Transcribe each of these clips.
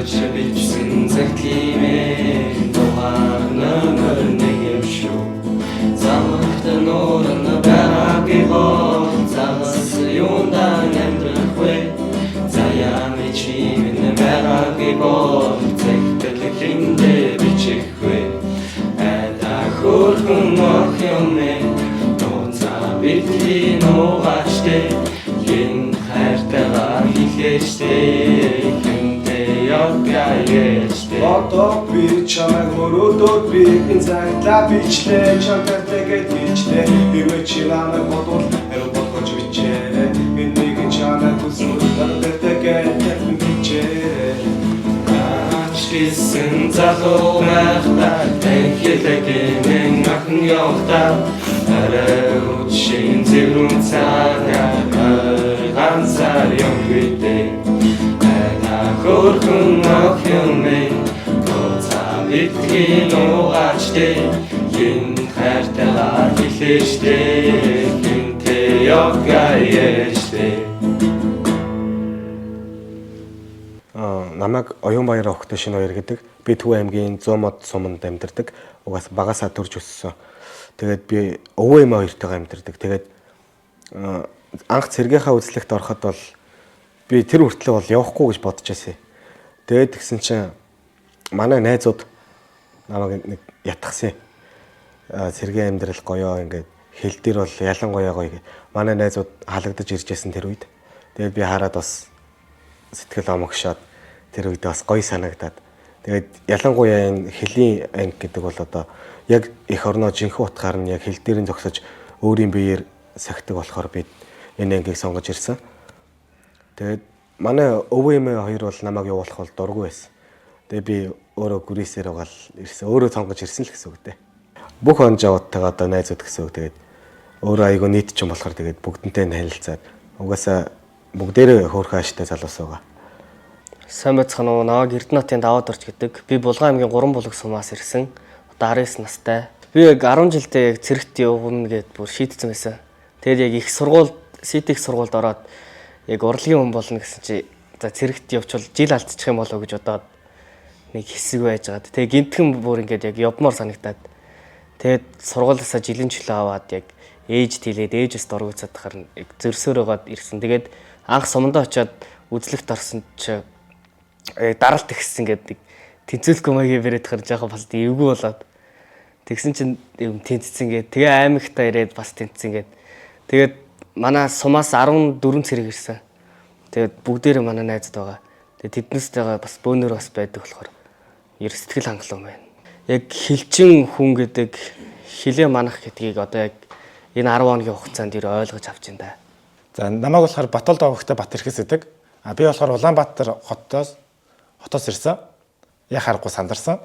bitsin zeklimin Doğanımır neyim şu Zamanlıktan oranı beraber bir bol Zağısı yundan emrikwe Zayam içiminde beraber bir bol Tektelikinde bir çıkwe Eda kurgun okyomme Doğza bitkin o açtı Yin хайртайгаа хийхээштэй хүнтэй явгаа яаштэй Одоо би чамайг мөрөөдөө би энэ цагтаа бичлээ чамтайгээд бичлээ хэрвээ чи намайг бодвол хэрэг болгож бичээрэй энэ нэгэн чамайг хүсвэл надад бичээрэй Ачгисэн залуу байхдаа тэнхэлэгэн ахын явдаа арай үчийн зэврэн цагаа ганцаар явгүйтэй Ада хөрхөн охинмэ Гоцаа битгэн угаачтэй Yin хайртайгаа хэлээштэй Хинтэй явгаа яаштэй Намайг Оюнбаяр охтой шинэ хоёр гэдэг. Би Төв аймгийн 100 мод суманд амьдардаг. Угаас багасаа төрж өссөн. Тэгээд би өвөө эмээ хоёртойгоо амьдардаг. Тэгээд анх цэргийнхаа үзлэгт ороход бол би тэр хүртлээ бол явахгүй гэж бодож байсан. Тэгээд тэгсэн чинь манай найзууд намайг нэг ятгсан. Цэргийн амьдрал гоёо ингээд хэл дээр бол ялангуяа гоё. Манай найзууд халагдаж ирж байсан тэр үед. Тэгээд би хараад бас сэтгэл омогшоод тэр үед бас гоё санагдаад. Тэгээд ялангуяа энэ хэлийн анги гэдэг бол одоо яг эх орноо жинхэнэ утгаар нь яг хэл дээр нь зогсож өөрийн биеэр сахидаг болохоор би энэ ангийг сонгож ирсэн. Тэгээд манай өвөө эмээ хоёр бол намайг явуулах бол дургүй байсан. Тэгээд би өөрөө гүрээсээр угаал ирсэн. Өөрөө сонгож ирсэн л гэсэн үг дээ. Бүх он жавуудтайгаа одоо найзууд гэсэн үг. Тэгээд өөрөө айгүй нийт ч юм болохоор тэгээд бүгдэнтэй танилцаад угаасаа бүгдээрээ хөөрхөн ааштай залуус байгаа. Сайн байцгаана уу? Наваг Эрдэнэтийн даваад орч гэдэг. Би Булган аймгийн 3 булаг сумаас ирсэн. Одоо 19 настай. Би яг 10 жилдээ яг цэрэгт явна гэд бүр шийдсэн байсан. Тэгээд яг их сургууль, СИТ-ийн сургуульд ороод яг урлагийн хүн болно гэсэн чи за цэрэгт явчвал жил алдчих юм болоо гэж бодоод нэг хэсэг байжгаад. Тэгээд гинтхэн бүр ингээд яг явмаар санагтаад. Тэгээд сургуулиасаа жилийн чөлөө аваад яг ээж тэлээд ээжээс дургуйцаад тахаар яг зөрсөөрөөгээд ирсэн. Тэгээд анх сумдаа очиод үзлэгт орсон чи даралт ихсэн гэдэг тэнцвэлгүй маягийн бэрээд тахаар жоохон бас эвгүй болоод тэгсэн чинь тэнцсэн гээд тэгээ аймагтаа ирээд бас тэнцсэн гээд тэгээд манай сумаас 14 цэрэг ирсэн. Тэгээд бүгдээрээ манай найзууд байгаа. Тэгээд тэднээстэйгээ бас бөөнөр бас байдаг болохоор ер сэтгэл хангалуун байна. Яг хилчин хүн гэдэг хилээ манах гэдгийг одоо яг энэ 10 хоногийн хугацаанд ер ойлгож авч байна да. За намайг болохоор Батболд овогтой Батэрхээс идэг. Би болохоор Улаанбаатар хотоос ирсэн. Яг харахгүй сандарсан.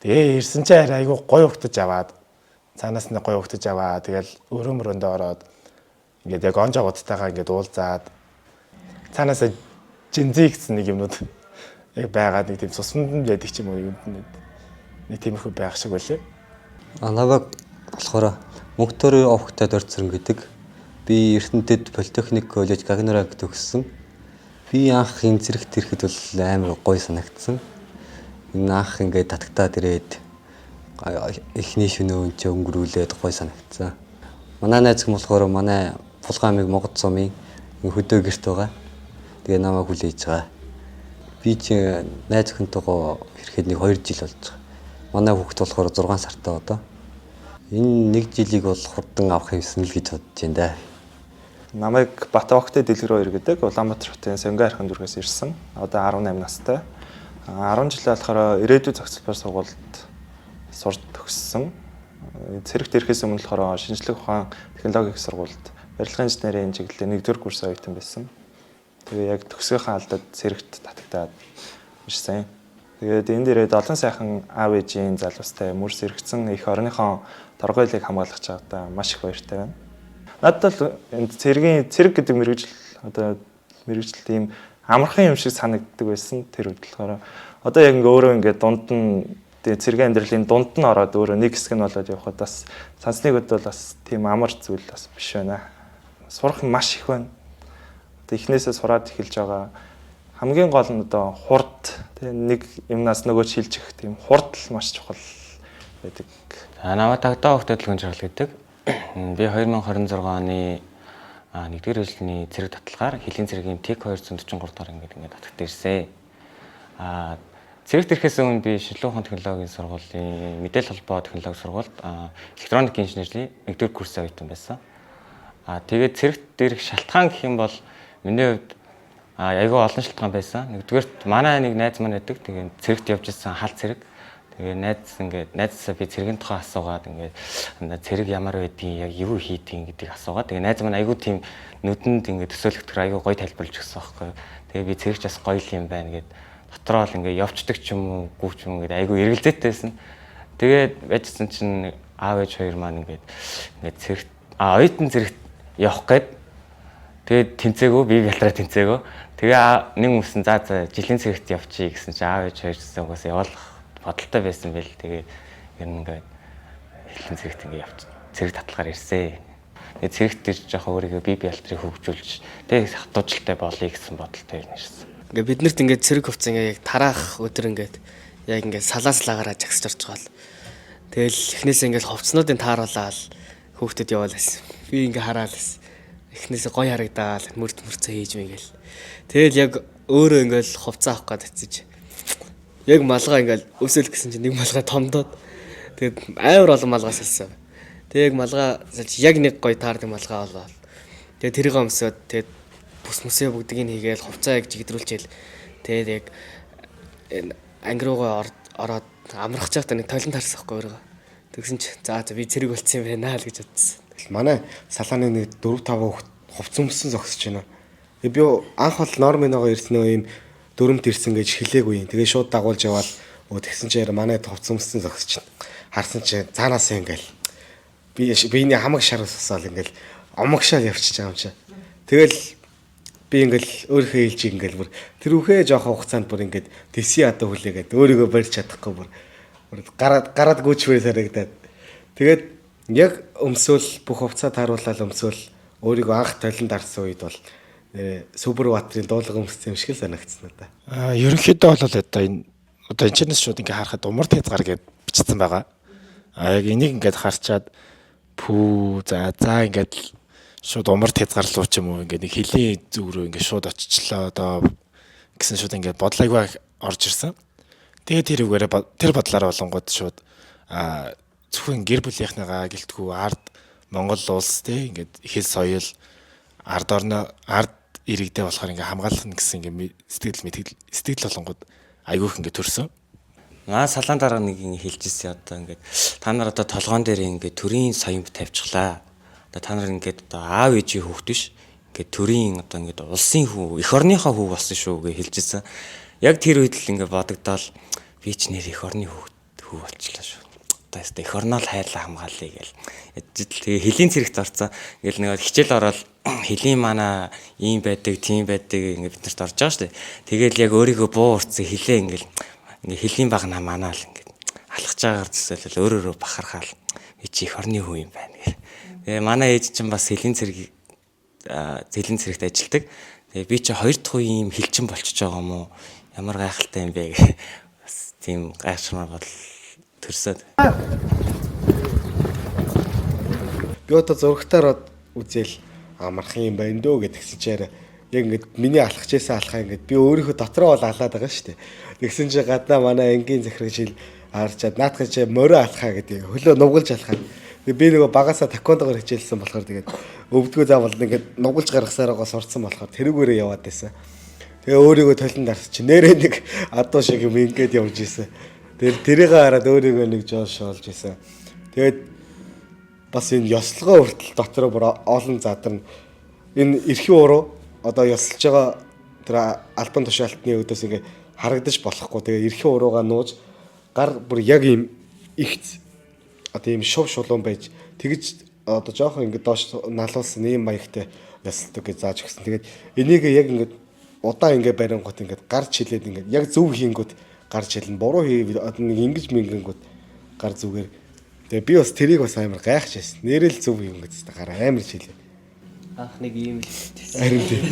Тэгээ ирсэн чинь айгүй гоё өгтөж аваад цаанаас нь гоё өгтөж аваа. Тэгэл өрөө мөрөндөө ороод ингээд яг он жавуудтайгаа ингээд уулзаад цаанаас жинзий гэсэн нэг юмнууд яг байгаад нэг тийм цусманд байдаг ч юм уу нэг тиймэрхүү байх шиг байлээ. Намайг болохоор Мөнхтөрийн овогтой дөрцөрн гэдэг. Би Эрдэнэтэд Политехник коллеж Гагнараг төгссөн. Би анх энэ зэрэгт ирэхэд бол амар гоё санагдсан. Энэ анх ингээд татагтаад ирээд эхний шөнөө өнчөө өнгөрүүлээд гоё санагдсан. Манай найз болохоор манай Булган аймаг Монгол сумын хөдөө гэрт байгаа. Тэгээ намайг хүлээж байгаа. Би чи найз өхөнтэйгоо ирэхэд нэг 2 жил болж байгаа. Манай хүүхэд болохоор 6 сартай одоо. Энэ 1 жилийг бол хурдан авах юмсан л гэж бодож байна да. Намайг Батболд Дэлгэр 2 гэдэг Улаанбаатар хотын Сонгон архин дүргээс ирсэн. Одоо 18 настай. 10 жил болохоор ирээдүйн зохицолбоор сургуульд сурч төгссөн. Цэрэгт ирэхээс өмнө болохоор шинжлэх ухаан технологийн сургуульд барилгын инженерийн чиглэлийн 1-р курс оюутан байсан. Тэгээ яг төгсгийнхаа алдад цэрэгт татагдаад ирсэн. Тэгээд энд ирээд олон сайхан аав ээжийн залуустай мөр сэрэгцэн их орныхон торгойлыг хамгаалах чадвартай маш их баяртай байна. Надад л энэ цэрэг гэдэг мэргэжил тийм амархан юм шиг санагддаг байсан тэр үед болохоор одоо яг өөрөө ингээд дунд нь цэргийн амьдралын дунд нь ороод өөрөө нэг хэсэг нь болоод явхад бас цансны үед бол бас тийм амар зүйл бас биш байна. Сурах маш их байна. Одоо эхнээсээ сураад эхэлж байгаа хамгийн гол нь одоо хурд тийм нэг юмнаас нөгөө шилжих тийм хурд л маш чухал байдаг. Намайг Дагдаа хөх хөдөлгөөн жаргал гэдэг. Би 2026 оны 1-р жилийн цэрэг таталгаар Хөлийн цэрэгийн ТЭК 243 дахь ингээд татагт ирсэн. Цэрэгт ирэхээс өмнө би Шинжлэх ухааны технологийн сургуулийн мэдээлэл холбоо технологи сургуульд электроник инженерийн 1-р курсын оюутан байсан. Тэгээд цэрэгт ирэх шалтгаан гэх юм бол миний хувьд айгүй олон шалтгаан байсан. Нэгдүгээрт манай нэг найз маань байдаг. Тэгээд цэрэгт явж исэн хал цэрэг. Тэгээд найзсаа би цэргийн тухай асуугаад ингээд цэрэг ямар байдгийг яг юу хийдгийг гэдгийг асуугаад тэгээд найз маань айгүй тийм нүдэнд ингээд төсөөлөгдөх айгүй гоё тайлбарлаж өгсөн байхгүй. Тэгээд би цэрэгч бас гоё юм байна гэд дотроо л ингээд явцдаг ч юм уу, гүвч юм ингээд айгүй эргэлзээтэйсэн. Тэгээд байжсэн чинь аав ээж хоёр маань ингээд цэрэгт оюутан цэрэгт явах гээд тэгээд тэнцээгөө би ялтраа тэнцээгөө. Тэгээ нэг юмсэн за жилийн цэрэгт явчих гэсэн чинь аав ээж хоёрсаа угаасаа явуулах бодолтой байсан байл. Тэгээ ер нь ингээд Хөлийн цэрэгт ингээд явж цэрэг таталгаар ирсэн. Тэгээ цэрэгт ирж жоохон өөрийгөө бие биелтрийг хөгжүүлж тэгээ хатуужилтай болъё гэсэн бодолтой ер нь ирсэн. Ингээ биднэрт ингээ цэрэг хувцас ингээ яг тараах өдөр ингээд яг ингээ салааслаагаараа жагсаж орж байгаа л. Тэгэл эхнээсээ ингээ хувцснуудын тааруулаад хүүхдэд яваалаас. Би ингээ хараал байсан. Эхнээсээ гоё харагдаал мөрцөө хийж мэгэл. Тэгэл яг өөрөө ингээ хувцас авах гээд очиж яг малгай ингээл өсөөл гэсэн чинь нэг малгай томдоод тэгээд амар олон малгай салсан. Тэгээд яг малгай салж яг нэг гоё таардаг малгай болоо. Тэгээд тэрийг өмсөд тэгээд бүс мүсээ бүгдийг хийгээл хувцаа яг жигдрүүлчихэл тэгээд яг анги руугаа ороод амрах чагтаа нэг тойлон таарсан байхгүй өөрөө. Тэгсэн чи за би цэрэг болцсон юм байна л гэж бодсон. Манай салааны нэг 4-5 хувц өмсөн зогсож байна. Би анх бол норминоогоо ирсэн юм дөрөмт ирсэн гэж хэлээгүй. Тэгээ шууд дагуулж яваад тэгсэн чинь манай хувц өмсөн зогсож байна. Харсан чинь цаанаас ингээл биений хамаг шар усаал ингээл омогшаал явчихж байгаа юм чи. Тэгэл би ингээл өөрийнхөө хэлж ингээл бүр тэр үхээ жоохон хугацаанд бүр ингээд тэсий ада хүлээгээд өөрийгөө барьж чадахгүй бүр гараад гүйчвэр харагдаад. Тэгээд яг өмсөөл бүх хувцаа тааруулаад өмсөөл өөрийгөө анх талент дарсан үед бол Супер Батрын дуулга өмссөн юм шиг л санагдсан надаа. Ерөнхийдөө бол одоо энэчнээс шууд ингээ харахад умар хязгаар гэж бичсэн байгаа. Яг энийг ингээд харчаад пүү за ингээд шууд умар хязгаарлуу ч юм уу ингээ нэг хилийн зүг рүү ингээ шууд очичлоо одоо гэсэн шууд ингээ бодлоогүй орж ирсэн. Тэгээд тэр бодлоор болонгууд шууд зөвхөн гэр бүлийнхнийгаа гэлтгүү ард Монгол улс те ингээд хэл соёл ард иргэдээ болохоор ингээ хамгаалах гэсэн ингээ сэтгэл болонгууд айгүйх ингээ төрсөн. Салаан дараа нэг хэлжсэн одоо ингээд та нар одоо толгоон дээр ингээд төрийн соён тавьчихлаа. Одоо та нар ингээд одоо аав ээжийн хүүхд биш. Ингээд төрийн одоо ингээд улсын хүү, эх орныхоо хүү болсон шүү гэж хэлжсэн. Яг тэр үед л ингээд бодогдоол би ч нэр эх орны хүү болчихлоо шүү. Одоо эх орноо л хайрлаа хамгаалъя гээл. Тэгээ Хөлийн цэрэгт орцсон. Ингээл нэг хичээл ороод Хөлийн манай ийм байдаг, тийм байдаг ингээд бид нарт орж байгаа шүү дээ. Тэгээл яг өөрийгөө буу урцсан Хөлөө ингээл Хөлийн баг намаа л ингээд алхаж байгаагаар төсөөлөл өөрөөрөө бахархаал би чи эх орны хүү юм байна гэх. Тэгээ манай ээж чинь бас Хөлийн цэрэгт ажилладаг. Тэгээ би чи хоёр дахь үеийн хилчин болчихж байгаа юм уу? Ямар гайхалтай юм бэ гэх. Бас тийм гайхшмар бодол төрсөд. Би одоо зурагтаар үзэл амархан юм байна дөө гэдгсэн чинь яг ингээд миний алхаж байсан алхаа ингээд би өөрийнхөө дотроо бол алаад байгаа шүү дээ. Тэгсэн чинь гаднаа манай ангийн захирагч хэл харчаад наадах чи морин алхаа гэдэг хөлөө нугалж алхаа. Тэгээ би нөгөө багасаа таквондогоор хичээлсэн болохоор тэгээд өвдгөө заавал ингээд нугалж гаргасаараа сурцсан болохоор тэрүүгээрээ яваад байсан. Тэгээ өөрийгөө толон дарс чи нэрээ нэг адуу шиг юм ингээд явж исэн. Тэгээд тэрийг хараад өөрийгөө нэг жоош олж исэн. Тэгээд бас энэ ёслогоо хүртэл дотроо бүр олон задарна. Энэ эрхийн уруу одоо ёслж байгаа тэр албан тушаалтны өдөөс ингээ харагдаж болохгүй. Тэгээ эрхийн уруугаа нууж гар бүр яг ийм ихц одоо ийм шув шулуун байж тэгж одоо жоохон ингээ доош налуулсан ийм маягтай ёсолдог гэж зааж өгсөн. Тэгээд энийг яг ингээ удаан ингээ барингууд ингээ гарч хилээд ингээ яг зөв хийнгүүт гарч хэлнэ. Буруу хийв одоо нэг ингэж мингэнгүүд гар зүгээр. Тэгээ би бас тэрийг бас амар гайхаж байсан. Нэрэл зөв юм гэж гараа амар хилээ. Анх нэг ийм л хэлсэн. Харин тийм.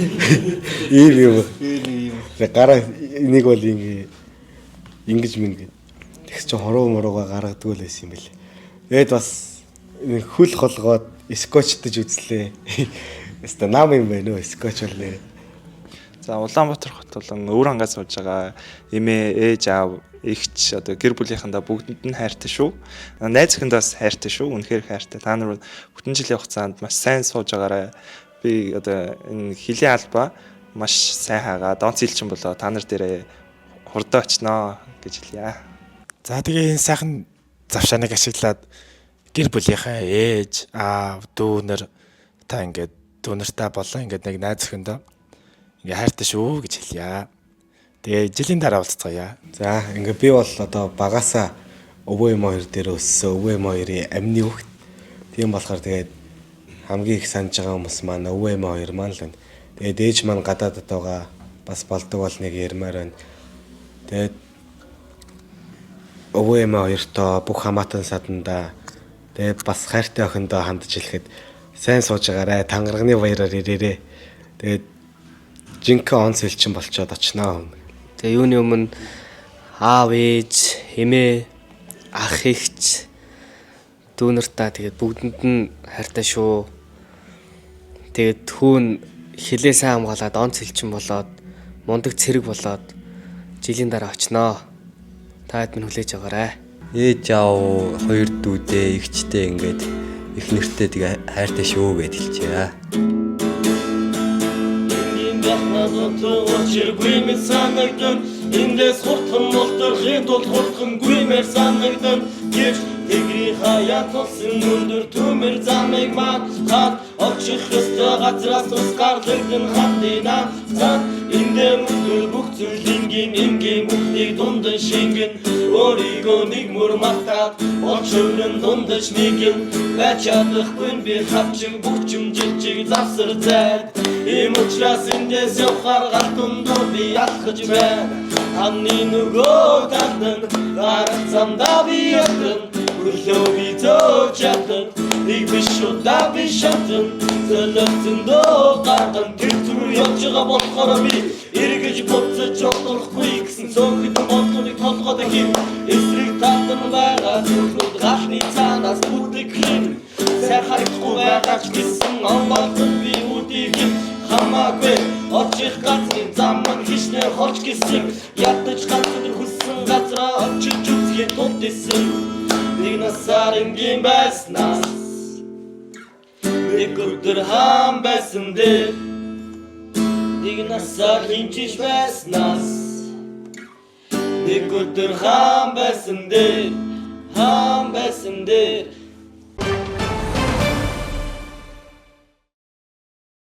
Ийм юм. Гараа нэг бол ингэж минь тэгс чи хоруу мурууга гаргадаг л байсан юм бэл. Тэгэд бас хөл холгоод скотчдж үзлээ. Яста нам юм байна уу скотч бол нэр. За Улаанбаатар хот болон өвөр хангаас сууж байгаа эмээ, ээж, аав, эгч одоо гэр бүлийнхэндээ бүгдэнд нь хайртай шүү. Найз охиндоос хайртай шүү. Үнэхээр хайртай. Та нар бүтэн жилийн хугацаанд маш сайн сууж байгаарай. Би одоо энэ хилийн албаа маш сайн хаагаад онц илчин болоо та нар дээрээ хурдан очноо гэж хэлье. За тэгээ энэ сайхан завшааныг ашиглаад гэр бүлийнхаа ээж, аав, дүүнэр та ингээд дүүнэртэй болон ингээд нэг найз охиндоо ингээ хайртай шүү гэж хэлье. Тэгээ жилийн дараа уулзцгаая. За ингээ би бол одоо багасаа өвөө эм хоёр дээр өссөн. Өвөө эм хоёрын амны хүүхэд. Тийм болохоор тэгээд хамгийн их санаж байгаа хүмүүс маань өвөө эм хоёр маань л байна. Тэгээд ээж маань гадаадд байгаа бас болдог бол нэг ярмаар байна. Тэгээд өвөө эм хоёртоо бүх хамаатан саданда тэгээд бас хайртай охиндоо хандж хэлэхэд сайн сууж байгаарай. Тангарагны баяраар ирээрээ. Тэгээд жинхэнэ онц элчин болчоод очноо. Тэгээ юуны өмнө аав, ээж, эмээ, ах эгч дүүнэртаа тэгээд бүгдэнд нь хайртай шүү. Тэгээд хүүн хилээ сайн хамгаалаад онц элчин болоод мундаг цэрэг болоод жилийн дараа очноо. Та хэд минь хүлээж байгаарай. Ээж аав хоёр дүүдээ эгчтэй ингээд их нэртэй тэгээ хайртай шүү гэж хэлчихье. Гүймээр санагдан эндээс хурдхан мултрахын тулд хурдхан гүймээр санагдан гэж тэгрийн хаяа тулсан өндөр төмөр замыг махад очих ёстой газраас тус гарлагдсан хандина цаа эндээ мөнгө бүх зүйлингийн энгийн бүхнийг дундан шингэн өөрийгөө нэг мөр матад очрон дундаж нэгэн байж чадахгүй би хавчиг бүчим жижиг завсар зайд ийм учраас эндээс явхаар галтундоо би алхаж байна анны нөгөө тандан гарах замдаа би ятан өглөө би зөөж ятан нэг биш удаа би шатан зөлөцөндөө гарган тэр зүр явж байгаа болохоор би эргэж буцаж олохгүй гэсэн цөөхөд бодлыг толгойд хин эсрэг татан байгаа зүрхүүд гашны цаанаас бүдэг хин сайн харахгүй байгаа ч гэсэн онгоолтон би үдийг хамаагүй очих газрын заман хичнээн хорч гисэн ядаж ганцхан хүссэн газраа очиж үзэхэд тулд исэн нэг насаар ингийн байснаас нэг өдөр хаан байсан дээр нэг насаар хинчиж байснаас нэг өдөр хаан байсан дээр